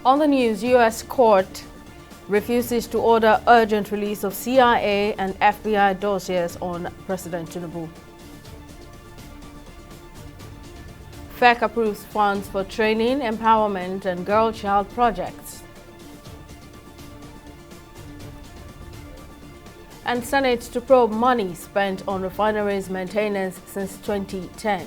On the news, U.S. court refuses to order urgent release of CIA and FBI dossiers on President Tinubu. FEC approves funds for training, empowerment, and girl-child projects. And Senate to probe money spent on refineries maintenance since 2010.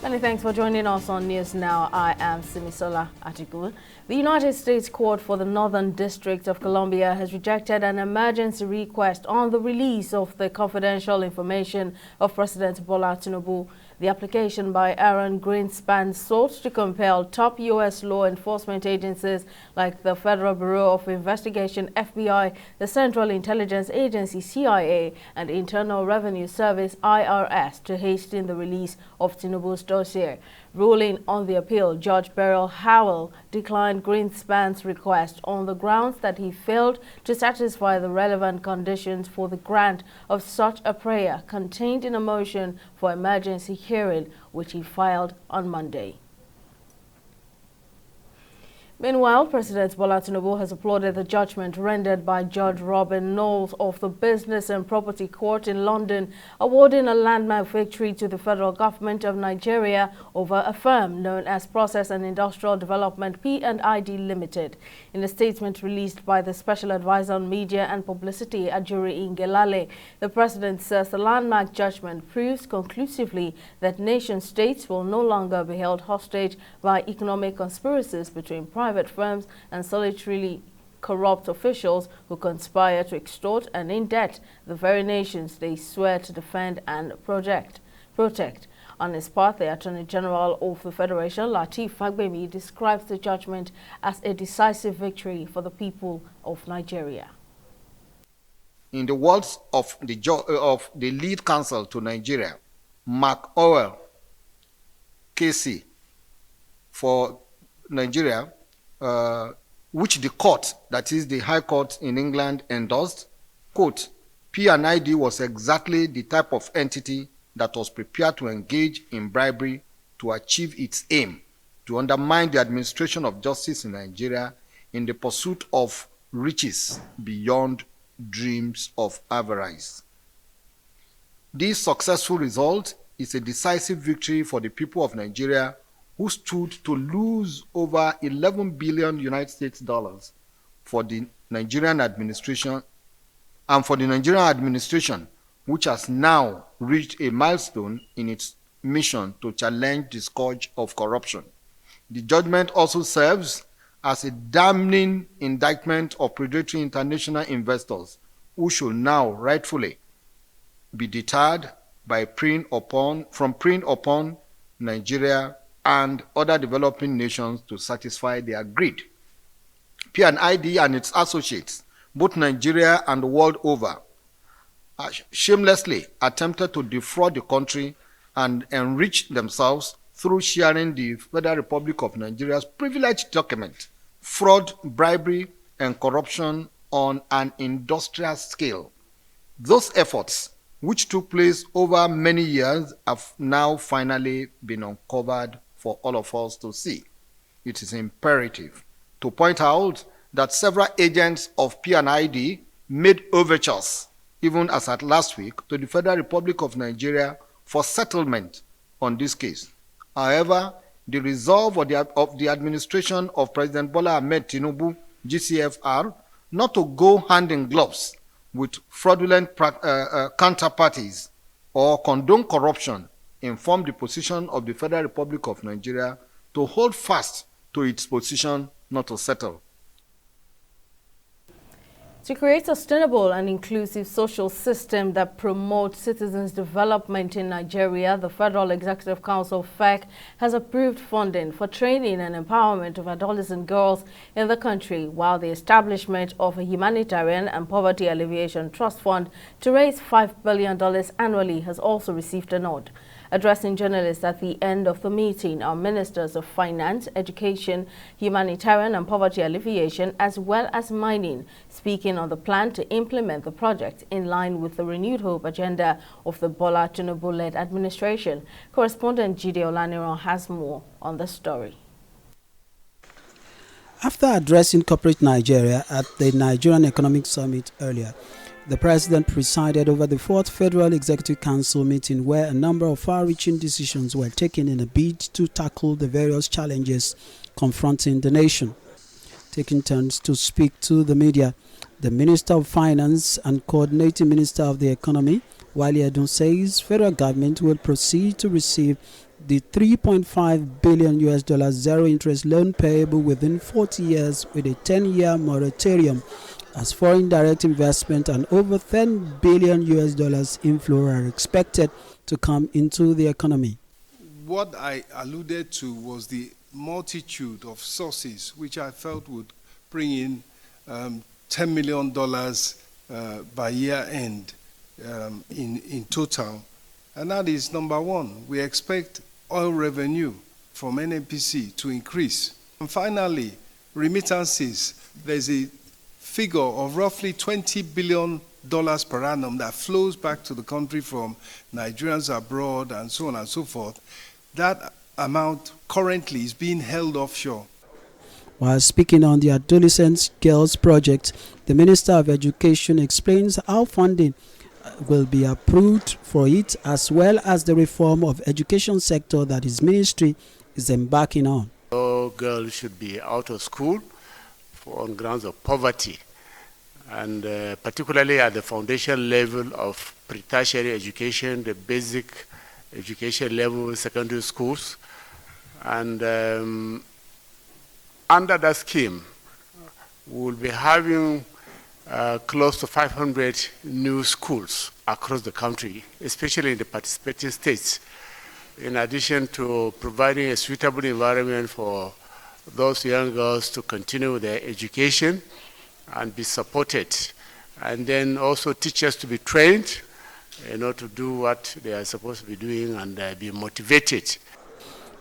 Many thanks for joining us on News Now. I am Simisola Atiku. The United States Court for the Northern District of Columbia has rejected an emergency request on the release of the confidential information of President Bola Tinubu. The application by Aaron Greenspan sought to compel top U.S. law enforcement agencies like the Federal Bureau of Investigation (FBI), the Central Intelligence Agency (CIA), and Internal Revenue Service (IRS) to hasten the release of Tinubu's dossier. Ruling on the appeal, Judge Beryl Howell declined Greenspan's request on the grounds that he failed to satisfy the relevant conditions for the grant of such a prayer contained in a motion for emergency hearing, which he filed on Monday. Meanwhile, President Bola Tinubu has applauded the judgment rendered by Judge Robin Knowles of the Business and Property Court in London, awarding a landmark victory to the federal government of Nigeria over a firm known as Process and Industrial Development P&ID Limited. In a statement released by the Special Advisor on Media and Publicity, Ajuri Ngelale, the president says the landmark judgment proves conclusively that nation-states will no longer be held hostage by economic conspiracies between private firms and solitarily corrupt officials who conspire to extort and indebt the very nations they swear to defend and protect. On his part, the Attorney General of the Federation, Lateef Fagbemi, describes the judgment as a decisive victory for the people of Nigeria. In the words of the lead counsel to Nigeria, Mark Owell, KC, for Nigeria, which the court, that is the High Court in England, endorsed, quote, P&ID was exactly the type of entity that was prepared to engage in bribery to achieve its aim, to undermine the administration of justice in Nigeria in the pursuit of riches beyond dreams of avarice. This successful result is a decisive victory for the people of Nigeria, who stood to lose over 11 billion United States dollars for the Nigerian administration, and for the Nigerian administration, which has now reached a milestone in its mission to challenge the scourge of corruption. The judgment also serves as a damning indictment of predatory international investors who should now rightfully be deterred by preying upon Nigeria and other developing nations to satisfy their greed. P&ID and its associates, both Nigeria and the world over, shamelessly attempted to defraud the country and enrich themselves through sharing the Federal Republic of Nigeria's privileged document, fraud, bribery, and corruption on an industrial scale. Those efforts, which took place over many years, have now finally been uncovered for all of us to see. It is imperative to point out that several agents of P&ID made overtures, even as at last week, to the Federal Republic of Nigeria for settlement on this case. However, the resolve of the administration of President Bola Ahmed Tinubu, GCFR, not to go hand in gloves with fraudulent counterparties or condone corruption informed the position of the Federal Republic of Nigeria to hold fast to its position not to settle. To create a sustainable and inclusive social system that promotes citizens' development in Nigeria, the Federal Executive Council, FEC, has approved funding for training and empowerment of adolescent girls in the country, while the establishment of a humanitarian and poverty alleviation trust fund to raise $5 billion annually has also received a nod. Addressing journalists at the end of the meeting are Ministers of Finance, Education, Humanitarian and Poverty Alleviation, as well as Mining, speaking on the plan to implement the project in line with the renewed hope agenda of the Bola Tinubu-led administration. Correspondent Jide Olaniran has more on the story. After addressing corporate Nigeria at the Nigerian Economic Summit earlier, the president presided over the 4th Federal Executive Council meeting where a number of far-reaching decisions were taken in a bid to tackle the various challenges confronting the nation. Taking turns to speak to the media, the Minister of Finance and Coordinating Minister of the Economy, Wale Edun, says federal government will proceed to receive the $3.5 billion zero-interest loan payable within 40 years with a 10-year moratorium as foreign direct investment and over $10 billion inflow are expected to come into the economy. What I alluded to was the multitude of sources which I felt would bring in $10 million by year end in total. And that is number one. We expect oil revenue from NNPC to increase. And finally, remittances. There's a figure of roughly $20 billion per annum that flows back to the country from Nigerians abroad and so on and so forth. That amount currently is being held offshore. While speaking on the Adolescent Girls Project, the Minister of Education explains how funding will be approved for it, as well as the reform of education sector that his ministry is embarking on. No girl should be out of school on grounds of poverty, and particularly at the foundation level of pre-tertiary education, the basic education level, secondary schools. And under that scheme, we'll be having close to 500 new schools across the country, especially in the participating states, in addition to providing a suitable environment for those young girls to continue their education and be supported, and then also teachers to be trained in order to do what they are supposed to be doing and be motivated.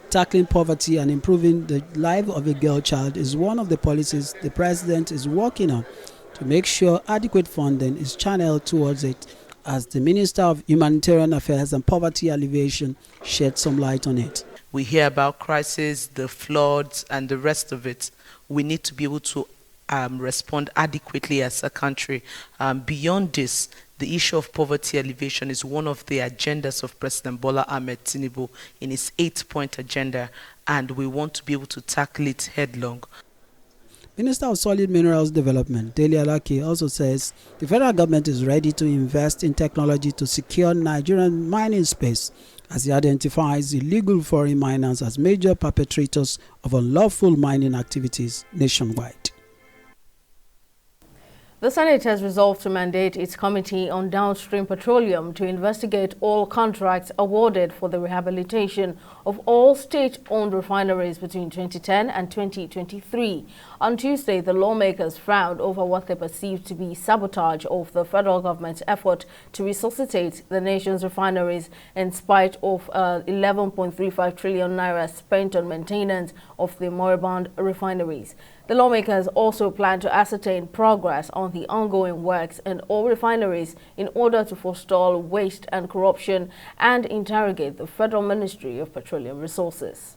Tackling poverty and improving the life of a girl child is one of the policies the president is working on to make sure adequate funding is channeled towards it, as the Minister of Humanitarian Affairs and Poverty Alleviation shed some light on it. We hear about crises, the floods, and the rest of it. We need to be able to respond adequately as a country. Beyond this, the issue of poverty alleviation is one of the agendas of President Bola Ahmed Tinubu in his 8-point agenda, and we want to be able to tackle it headlong. Minister of Solid Minerals Development, Dele Alaki, also says the federal government is ready to invest in technology to secure Nigerian mining space, as he identifies illegal foreign miners as major perpetrators of unlawful mining activities nationwide. The Senate has resolved to mandate its Committee on Downstream Petroleum to investigate all contracts awarded for the rehabilitation of all state-owned refineries between 2010 and 2023. On Tuesday, the lawmakers frowned over what they perceived to be sabotage of the federal government's effort to resuscitate the nation's refineries in spite of 11.35 trillion naira spent on maintenance of the moribund refineries. The lawmakers also plan to ascertain progress on the ongoing works in all refineries in order to forestall waste and corruption and interrogate the Federal Ministry of Petroleum Resources.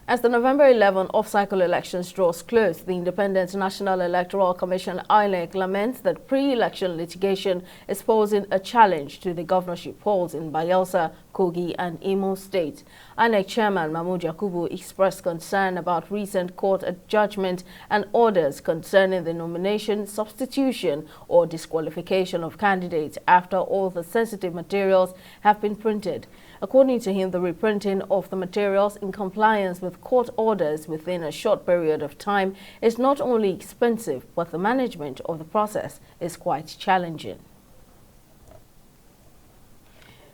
As the November 11 off-cycle elections draws close, the Independent National Electoral Commission (INEC) laments that pre-election litigation is posing a challenge to the governorship polls in Bayelsa, Kogi and Imo State. INEC Chairman Mahmood Yakubu expressed concern about recent court judgment and orders concerning the nomination, substitution or disqualification of candidates after all the sensitive materials have been printed. According to him, the reprinting of the materials in compliance with court orders within a short period of time is not only expensive, but the management of the process is quite challenging.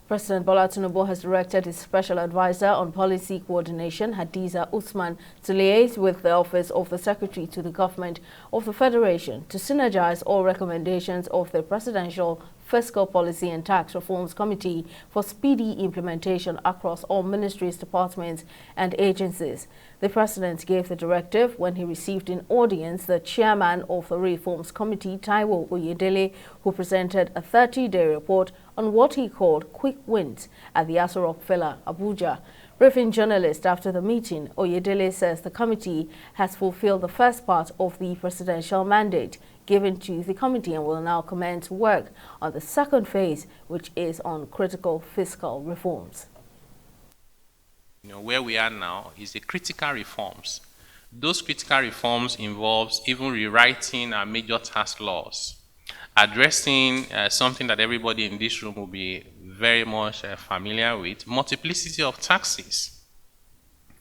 President Bola Tinubu has directed his special advisor on policy coordination, Hadiza Usman, to liaise with the Office of the Secretary to the Government of the Federation to synergize all recommendations of the Presidential Fiscal Policy and Tax Reforms Committee for speedy implementation across all ministries, departments and agencies. The President gave the directive when he received in audience the chairman of the Reforms Committee, Taiwo Oyedele, who presented a 30-day report on what he called quick wins at the Aso Rock Villa, Abuja. Briefing journalists after the meeting, Oyedele says the committee has fulfilled the first part of the presidential mandate given to the committee and will now commence work on the second phase, which is on critical fiscal reforms. Where we are now is the critical reforms. Those critical reforms involves even rewriting our major tax laws, addressing something that everybody in this room will be very much familiar with, multiplicity of taxes.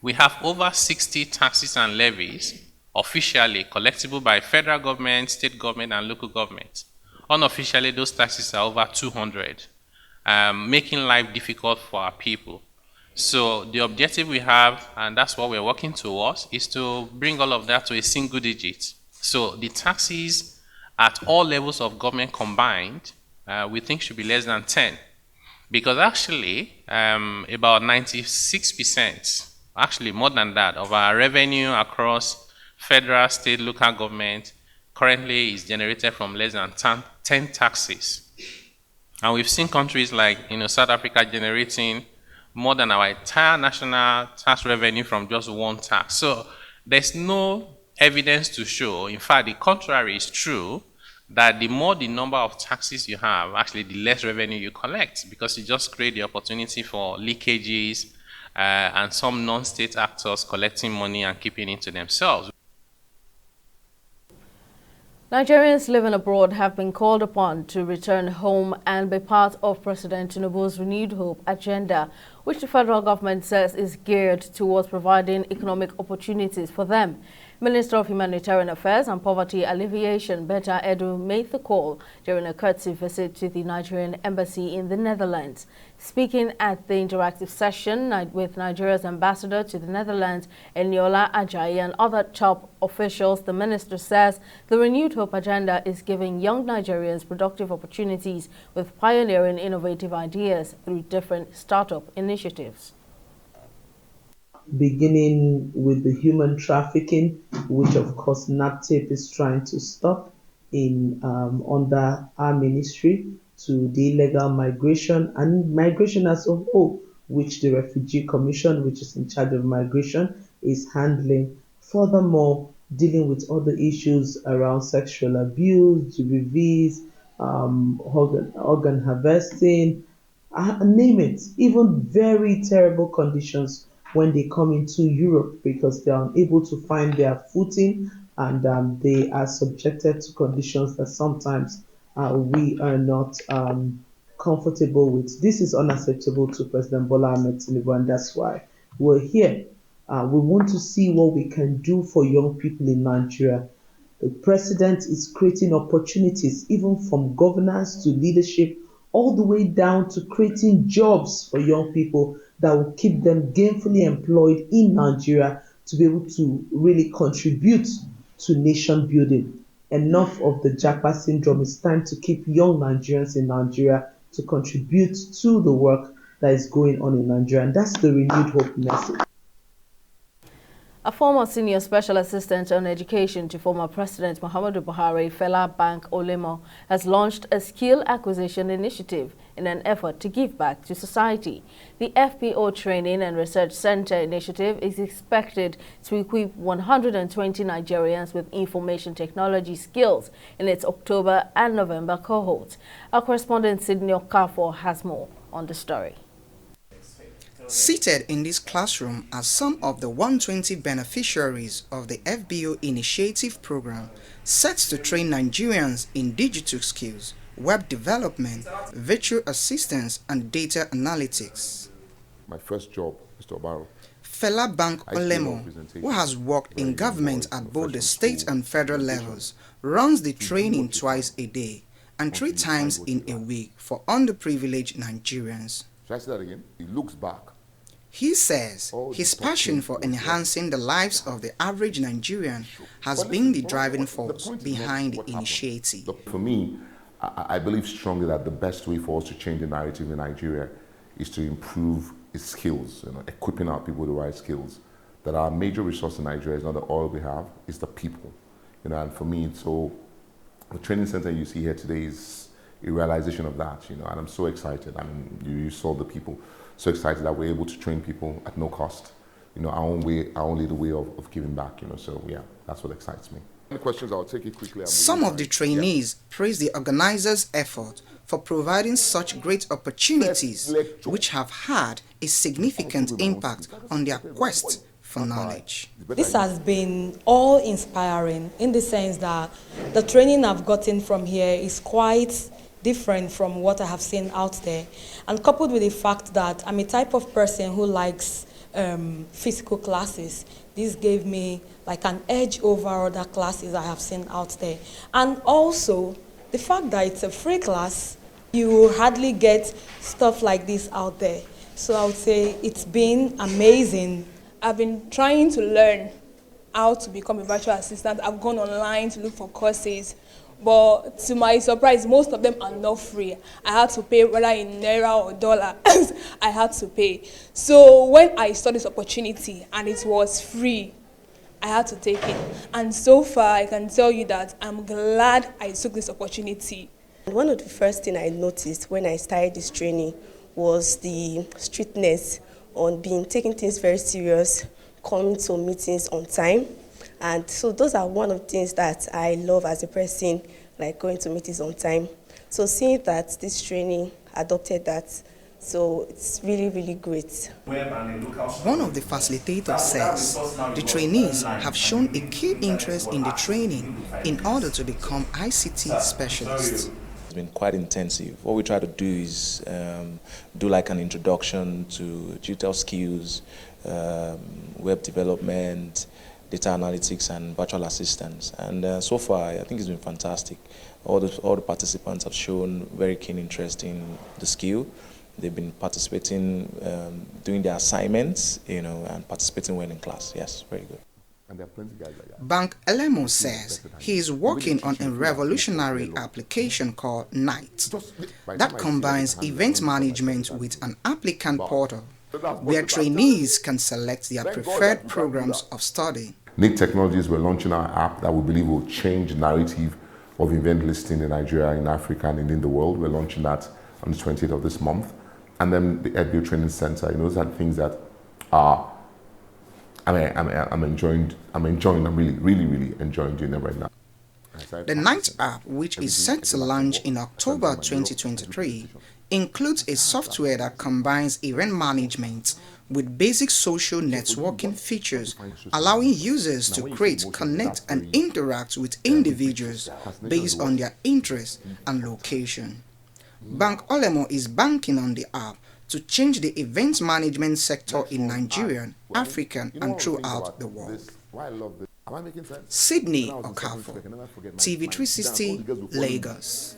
We have over 60 taxes and levies officially collectible by federal government, state government, and local government. Unofficially, those taxes are over 200, making life difficult for our people. So the objective we have, and that's what we're working towards, is to bring all of that to a single digit. So the taxes at all levels of government combined, we think should be less than 10. Because actually, about 96%, actually more than that, of our revenue across federal, state, local government currently is generated from less than 10 taxes. And we've seen countries like South Africa generating more than our entire national tax revenue from just one tax. So there's no evidence to show, in fact, the contrary is true, that the more the number of taxes you have, actually the less revenue you collect, because you just create the opportunity for leakages and some non-state actors collecting money and keeping it to themselves. Nigerians living abroad have been called upon to return home and be part of President Tinubu's Renewed Hope agenda, which the federal government says is geared towards providing economic opportunities for them. Minister of Humanitarian Affairs and Poverty Alleviation, Betta Edu, made the call during a courtesy visit to the Nigerian Embassy in the Netherlands. Speaking at the interactive session with Nigeria's ambassador to the Netherlands, Eniola Ajayi, and other top officials, the minister says the Renewed Hope agenda is giving young Nigerians productive opportunities with pioneering innovative ideas through different startup initiatives. Beginning with the human trafficking, which of course NAPTIP is trying to stop in under our ministry, to the illegal migration and migration as a whole, which the Refugee Commission, which is in charge of migration, is handling. Furthermore, dealing with other issues around sexual abuse, GBVs, organ harvesting, name it, even very terrible conditions when they come into Europe because they are unable to find their footing and they are subjected to conditions that sometimes we are not comfortable with. This is unacceptable to President Bola Ahmed Tinubu, and that's why we're here. We want to see what we can do for young people in Nigeria. The president is creating opportunities, even from governance to leadership, all the way down to creating jobs for young people that will keep them gainfully employed in Nigeria to be able to really contribute to nation building. Enough of the Japa syndrome. It's time to keep young Nigerians in Nigeria to contribute to the work that is going on in Nigeria. And that's the Renewed Hope message. A former senior special assistant on education to former President Muhammadu Buhari, Fela Bank Olemo, has launched a skill acquisition initiative in an effort to give back to society. The FPO Training and Research Center initiative is expected to equip 120 Nigerians with information technology skills in its October and November cohorts. Our correspondent Sidney Okafor has more on the story. Seated in this classroom are some of the 120 beneficiaries of the FBO Initiative program, set to train Nigerians in digital skills, web development, virtual assistance, and data analytics. My first job, Mr. Obaro. Fela Bank Olemo, who has worked in government at both the state and federal levels, runs the training twice a day and 3 times in a week for underprivileged Nigerians. Should I say that again? He looks back. He says his passion for enhancing the lives of the average Nigerian has been the driving force behind the initiative. For me, I believe strongly that the best way for us to change the narrative in Nigeria is to improve its skills, equipping our people with the right skills. That our major resource in Nigeria is not the oil we have, it's the people. And for me, so the training center you see here today is a realization of that, and I'm so excited. I mean, you saw the people, so excited that we're able to train people at no cost. Our own way of giving back, so yeah, that's what excites me. Any questions, I'll take it quickly. Some of the trainees praise the organizers' effort for providing such great opportunities, which have had a significant impact on their quest for knowledge. This has been all inspiring in the sense that the training I've gotten from here is quite different from what I have seen out there. And coupled with the fact that I'm a type of person who likes physical classes, this gave me like an edge over other classes I have seen out there. And also, the fact that it's a free class, you will hardly get stuff like this out there. So I would say it's been amazing. I've been trying to learn how to become a virtual assistant. I've gone online to look for courses, but to my surprise, most of them are not free. I had to pay, whether in Naira or dollar, I had to pay. So when I saw this opportunity and it was free, I had to take it. And so far, I can tell you that I'm glad I took this opportunity. One of the first things I noticed when I started this training was the strictness on taking things very serious, coming to meetings on time. And so those are one of the things that I love as a person, like going to meetings on time. So seeing that this training adopted that, so it's really, really great. One of the facilitators says the trainees have shown a keen interest in the training in order to become ICT specialists. It's been quite intensive. What we try to do is do like an introduction to digital skills, web development, data analytics, and virtual assistants. And so far, I think it's been fantastic. All the participants have shown very keen interest in the skill. They've been participating, doing their assignments, and participating well in class. Yes, very good. And there are plenty of guys like that. Bank Elemo says he is working on a revolutionary application called Night that combines event management with an applicant portal where trainees can select their preferred programs of study. NIC Technologies, we're launching our app that we believe will change the narrative of event listing in Nigeria, in Africa, and in the world. We're launching that on the 20th of this month. And then the FBO Training Center, those are things that are, I'm enjoying, I'm really enjoying doing them right now. The Night app, which is set to launch in October 2023, includes a software that combines event management with basic social networking features, allowing users to create, connect, and interact with individuals based on their interests and location. Bank Olemo is banking on the app to change the event management sector in Nigeria, Africa, and throughout the world. Sydney Okafor, TV360, Lagos.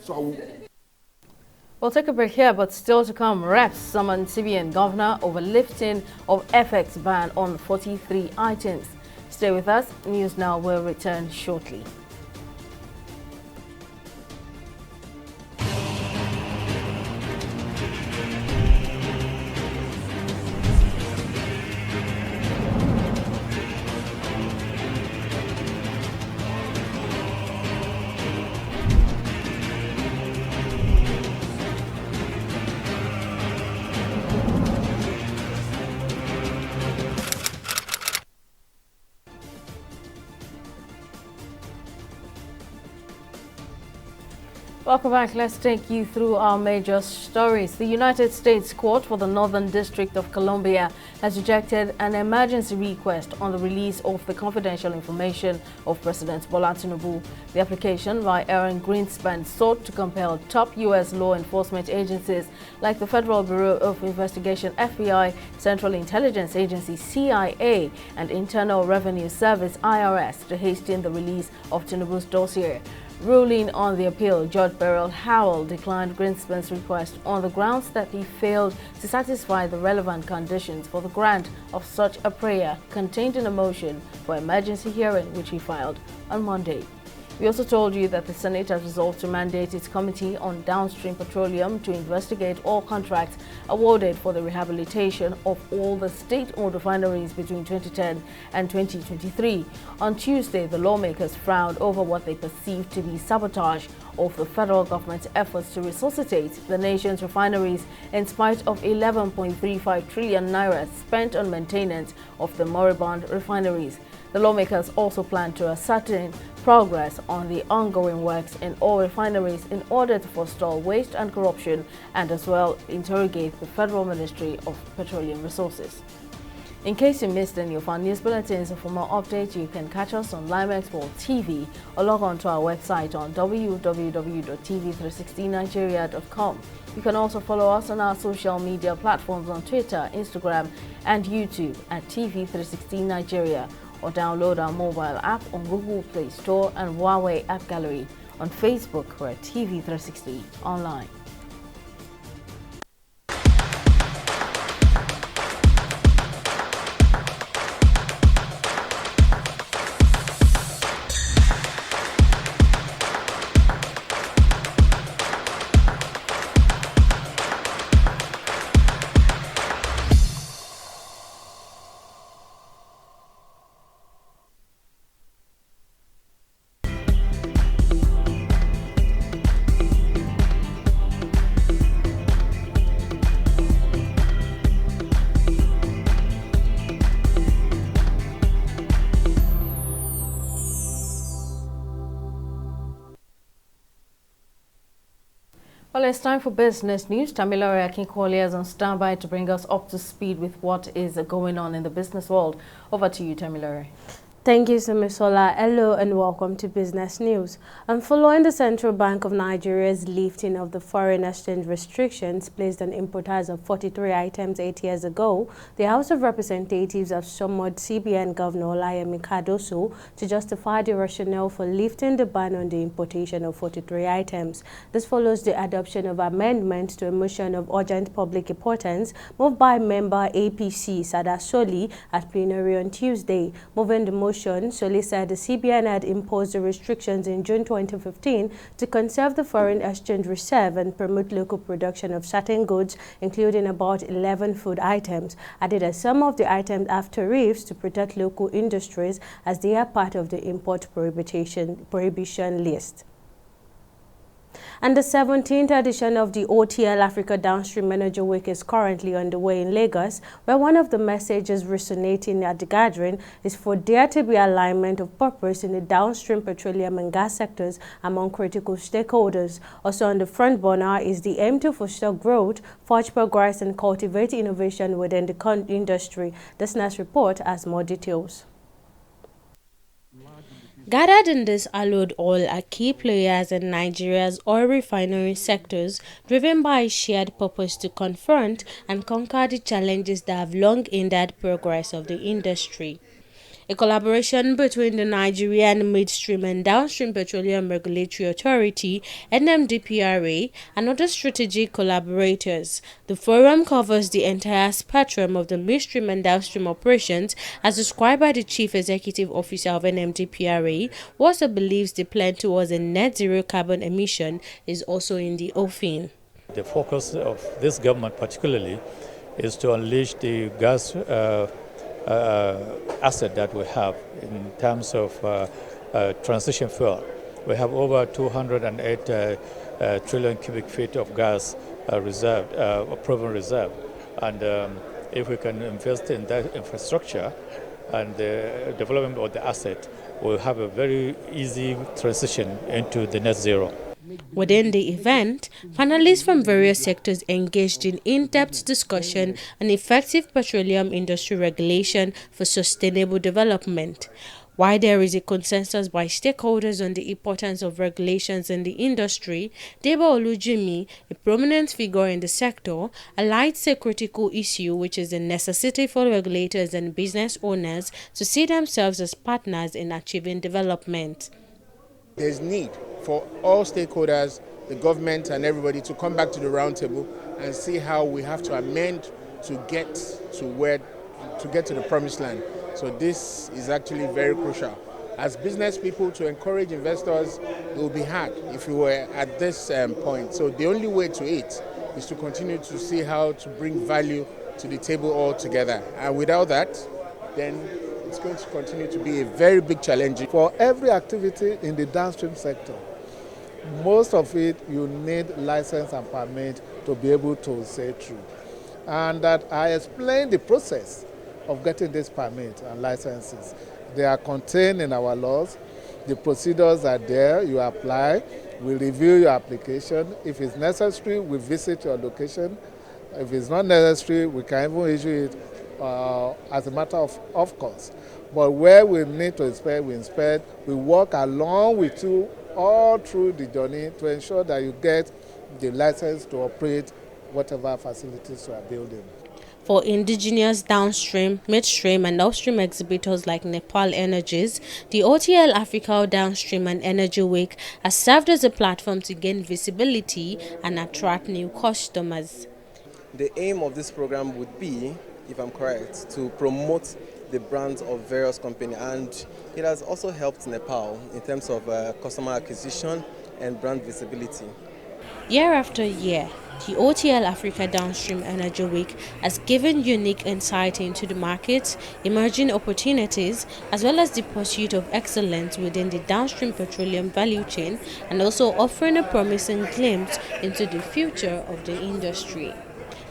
We'll take a break here, but still to come, reps summon CBN governor over lifting of FX ban on 43 items. Stay with us. News Now will return shortly. Welcome back. Let's take you through our major stories. The United States Court for the Northern District of Columbia has rejected an emergency request on the release of the confidential information of President Bola Tinubu. The application by Aaron Greenspan sought to compel top U.S. law enforcement agencies like the Federal Bureau of Investigation (FBI), Central Intelligence Agency (CIA), and Internal Revenue Service (IRS) to hasten the release of Tinubu's dossier. Ruling on the appeal, Judge Beryl Howell declined Greenspan's request on the grounds that he failed to satisfy the relevant conditions for the grant of such a prayer contained in a motion for emergency hearing which he filed on Monday. We also told you that the Senate has resolved to mandate its Committee on Downstream Petroleum to investigate all contracts awarded for the rehabilitation of all the state-owned refineries between 2010 and 2023. On Tuesday, the lawmakers frowned over what they perceived to be sabotage of the federal government's efforts to resuscitate the nation's refineries in spite of 11.35 trillion naira spent on maintenance of the moribund refineries. The lawmakers also plan to ascertain progress on the ongoing works in all refineries in order to forestall waste and corruption and as well interrogate the Federal Ministry of Petroleum Resources. In case you missed any of our news bulletins, for more updates, you can catch us on Limex World TV or log on to our website on www.tv360nigeria.com. You can also follow us on our social media platforms on Twitter, Instagram, and YouTube at TV360 Nigeria, or download our mobile app on Google Play Store and Huawei App Gallery. On Facebook, we're at TV360 Online. Well, it's time for business news. Tamilore Akinkwole is on standby to bring us up to speed with what is going on in the business world. Over to you, Tamilore. Thank you, Semisola. Hello and welcome to Business News. Following the Central Bank of Nigeria's lifting of the foreign exchange restrictions placed on importers of 43 items 8 years ago, the House of Representatives have summoned CBN Governor Olayemi Cardoso to justify the rationale for lifting the ban on the importation of 43 items. This follows the adoption of amendments to a motion of urgent public importance moved by member APC Sada Soli at plenary on Tuesday. Moving the motion, Soli said the CBN had imposed the restrictions in June 2015 to conserve the foreign exchange reserve and promote local production of certain goods, including about 11 food items. Added that some of the items have tariffs to protect local industries as they are part of the import prohibition list. And the 17th edition of the OTL Africa Downstream Manager Week is currently underway in Lagos, where one of the messages resonating at the gathering is for there to be alignment of purpose in the downstream petroleum and gas sectors among critical stakeholders. Also on the front burner is the aim to foster growth, forge progress, and cultivate innovation within the industry. This next report has more details. Gathered in this allied oil are key players in Nigeria's oil refinery sectors, driven by a shared purpose to confront and conquer the challenges that have long hindered progress of the industry. A collaboration between the Nigerian Midstream and Downstream Petroleum Regulatory Authority (NMDPRA) and other strategic collaborators. The forum covers the entire spectrum of the midstream and downstream operations, as described by the Chief Executive Officer of NMDPRA, who also believes the plan towards a net zero carbon emission is also in the offing. The focus of this government particularly is to unleash the gas asset that we have in terms of transition fuel. We have over 208 trillion cubic feet of gas reserved, proven reserve. And if we can invest in that infrastructure and the development of the asset, we'll have a very easy transition into the net zero. Within the event, panelists from various sectors engaged in in-depth discussion on effective petroleum industry regulation for sustainable development. While there is a consensus by stakeholders on the importance of regulations in the industry, Debo Olujimi, a prominent figure in the sector, highlights a critical issue, which is the necessity for regulators and business owners to see themselves as partners in achieving development. There's need for all stakeholders, the government and everybody, to come back to the round table and see how we have to amend to get to the promised land. So this is actually very crucial. As business people, to encourage investors, it will be hard if we were at this point. So the only way to it is to continue to see how to bring value to the table altogether. And without that, then it's going to continue to be a very big challenge. For every activity in the downstream sector, most of it you need license and permit to be able to say through. And that I explained the process of getting this permit and licenses. They are contained in our laws. The procedures are there. You apply. We review your application. If it's necessary, we visit your location. If it's not necessary, we can even issue it as a matter of course. But where we need to inspect, we inspect. We work along with you all through the journey to ensure that you get the license to operate whatever facilities you are building. For indigenous downstream, midstream and upstream exhibitors like Nepal Energies, the OTL Africa Downstream and Energy Week has served as a platform to gain visibility and attract new customers. The aim of this program would be, if I'm correct, to promote the brands of various companies, and it has also helped Nepal in terms of customer acquisition and brand visibility. Year after year, the OTL Africa Downstream Energy Week has given unique insight into the markets, emerging opportunities, as well as the pursuit of excellence within the downstream petroleum value chain, and also offering a promising glimpse into the future of the industry.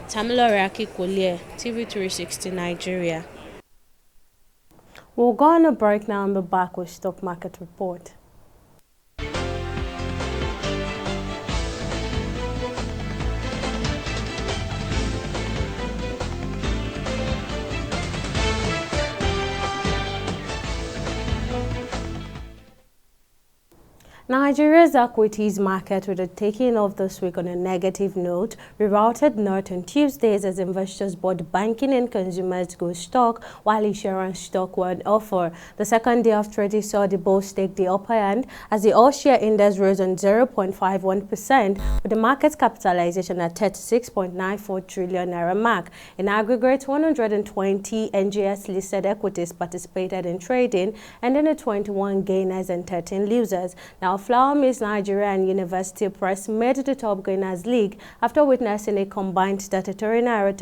Tamilore Akikoliye, TV360 Nigeria. We'll go on a break now and be back with Stock Market Report. Nigeria's equities market, with a taking off this week on a negative note, rerouted north on Tuesdays as investors bought banking and consumers goods stock, while insurance stock were on offer. The second day of trading saw the bulls take the upper hand as the all-share index rose on 0.51%, with the market's capitalization at 36.94 trillion naira mark. In aggregate, 120 NGX-listed equities participated in trading, ending at 21 gainers and 13 losers. Now, Flower Mills Nigeria and University Press made the top gainers league after witnessing a combined 33 naira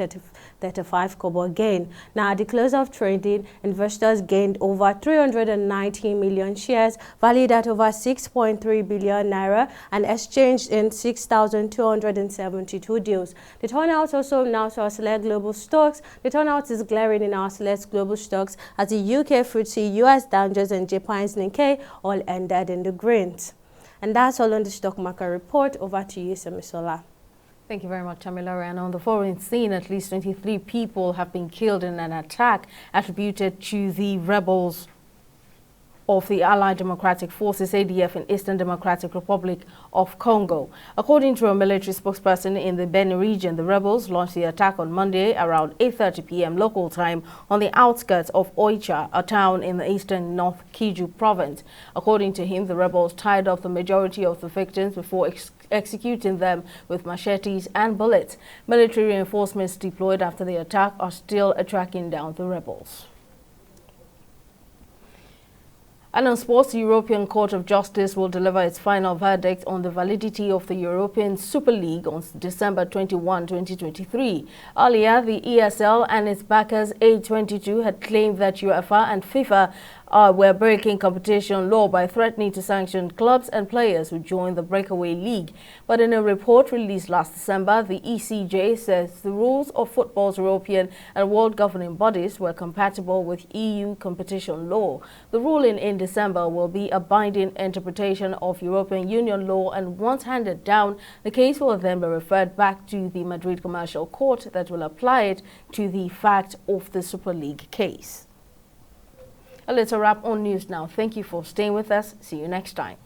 35 kobo gain. Now, at the close of trading, investors gained over 390 million shares, valued at over 6.3 billion naira, and exchanged in 6,272 deals. The turnout also now saw select global stocks. The turnout is glaring in our select global stocks as the UK FTSE, US Dow Jones, and Japan's Nikkei all ended in the greens. And that's all on the stock market report. Over to you, Semisola. Thank you very much, Tamilore. And on the foreign scene, at least 23 people have been killed in an attack attributed to the rebels of the Allied Democratic Forces, ADF, in Eastern Democratic Republic of Congo. According to a military spokesperson in the Beni region, the rebels launched the attack on Monday around 8:30 p.m. local time on the outskirts of Oicha, a town in the eastern North Kivu province. According to him, the rebels tied off the majority of the victims before executing them with machetes and bullets. Military reinforcements deployed after the attack are still tracking down the rebels. And on sports, the European Court of Justice will deliver its final verdict on the validity of the European Super League on December 21, 2023. Earlier, the ESL and its backers A22 had claimed that UEFA and FIFA were breaking competition law by threatening to sanction clubs and players who joined the breakaway league. But in a report released last December, the ECJ says the rules of football's European and world governing bodies were compatible with EU competition law. The ruling in December will be a binding interpretation of European Union law, and once handed down, the case will then be referred back to the Madrid Commercial Court that will apply it to the fact of the Super League case. A little wrap on news now. Thank you for staying with us. See you next time.